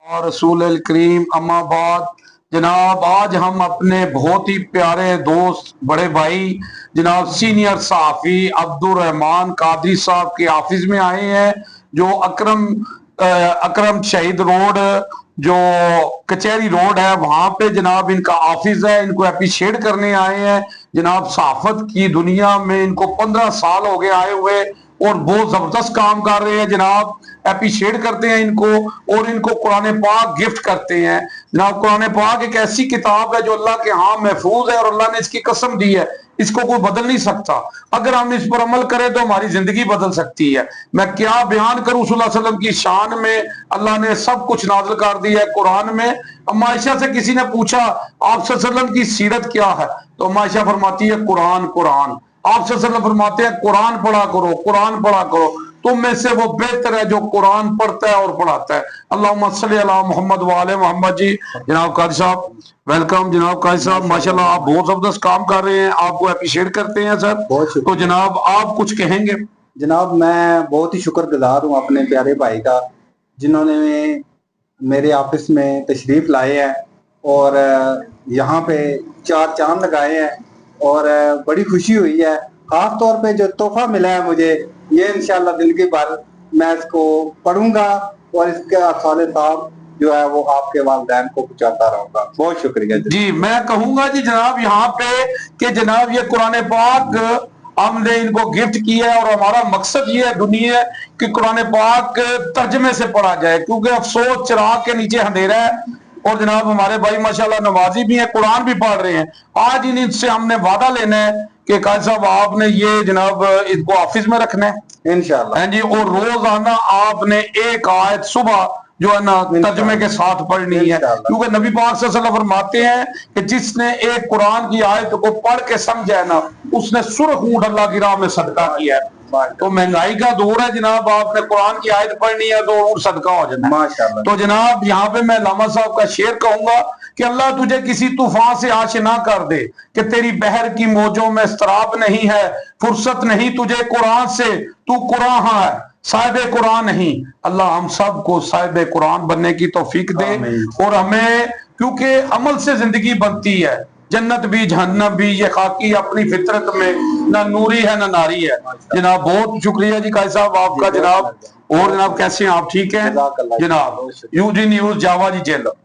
اور رسول الکریم اما بعد جناب آج ہم اپنے بہت ہی پیارے دوست بڑے بھائی جناب سینئر صحافی عبدالرحمان قادری صاحب کے آفس میں آئے ہیں جو اکرم شہید روڈ جو کچہری روڈ ہے وہاں پہ جناب ان کا آفس ہے. ان کو اپریشیٹ کرنے آئے ہیں جناب. صحافت کی دنیا میں ان کو 15 سال ہو گئے آئے ہوئے اور بہت زبردست کام کر رہے ہیں جناب. اپریشیٹ کرتے ہیں ان کو اور ان کو قرآن پاک گفٹ کرتے ہیں جناب. قرآن پاک ایک ایسی کتاب ہے جو اللہ کے ہاں محفوظ ہے اور اللہ نے اس کی قسم دی ہے اس کو کوئی بدل نہیں سکتا. اگر ہم اس پر عمل کریں تو ہماری زندگی بدل سکتی ہے. میں کیا بیان کروں صلی اللہ علیہ وسلم کی شان میں. اللہ نے سب کچھ نازل کر دیا ہے قرآن میں. اما عائشہ سے کسی نے پوچھا آپ صلی اللہ علیہ وسلم کی سیرت کیا ہے تو اما عائشہ فرماتی ہے قرآن قرآن. آپ صلی اللہ علیہ وسلم فرماتے ہیں قرآن پڑھا کرو قرآن پڑھا کرو. تم میں سے وہ بہتر ہے جو قرآن پڑھتا ہے اور پڑھاتا ہے. اللہم صلی علی محمد وآل محمد. جی جناب قاضی صاحب ویلکم. جناب قاضی صاحب ماشاءاللہ آپ بہت زبردست کام کر رہے ہیں. آپ کو اپریشیٹ کرتے ہیں سر. تو جناب آپ کچھ کہیں گے؟ جناب میں بہت ہی شکر گزار ہوں اپنے پیارے بھائی کا جنہوں نے میرے آفس میں تشریف لائے ہیں اور یہاں پہ 4 چاند لگائے ہیں اور بڑی خوشی ہوئی ہے. خاص طور پہ جو تحفہ ملا ہے مجھے یہ انشاءاللہ زندگی بھر میں اس کو پڑھوں گا اور اس کا صالح صاحب جو ہے وہ آپ کے والدین کو پہنچاتا رہوں گا. بہت شکریہ جی. میں کہوں گا جی جناب یہاں پہ کہ جناب یہ قرآن پاک ہم نے ان کو گفٹ کیا ہے اور ہمارا مقصد یہ ہے دنیا کہ قرآن پاک ترجمے سے پڑھا جائے کیونکہ افسوس چراغ کے نیچے اندھیرا ہے. اور جناب ہمارے بھائی ماشاءاللہ نمازی بھی ہیں قرآن بھی پڑھ رہے ہیں. آج ان سے ہم نے وعدہ لینا ہے کہ قاضی صاحب آپ نے یہ جناب ان کو آفس میں رکھنا ہے انشاءاللہ جی. اور روزانہ آپ نے ایک آیت صبح جو ہے نا ترجمے کے ساتھ پڑھنی ہے کیونکہ نبی پاک صلی اللہ علیہ وسلم فرماتے ہیں کہ جس نے ایک قرآن کی آیت کو پڑھ کے سمجھا ہے نا اس نے سرخ اونٹ اللہ کی راہ میں صدقہ کیا ہے. تو مہنگائی کا دور ہے جناب. آپ نے قرآن کی آیت پڑھنی ہے تو اونٹ صدقہ ہو جانا ہے. تو جناب یہاں پہ میں علامہ صاحب کا شعر کہوں گا کہ اللہ تجھے کسی طوفان سے آشنا کر دے کہ تیری بحر کی موجوں میں اضطراب نہیں ہے. فرصت نہیں تجھے قرآن سے تو قرآن ہے صاحب قرآن نہیں. اللہ ہم سب کو صاحب قرآن بننے کی توفیق دے اور ہمیں کیونکہ عمل سے زندگی بنتی ہے. جنت بھی جہنم بھی یہ خاکی اپنی فطرت میں نہ نوری ہے نہ ناری ہے. جناب بہت شکریہ جی قاضی صاحب آپ کا جناب. اور جناب کیسے ہیں آپ ٹھیک ہیں جناب؟ یو جی نیوز جاوا جی جیل.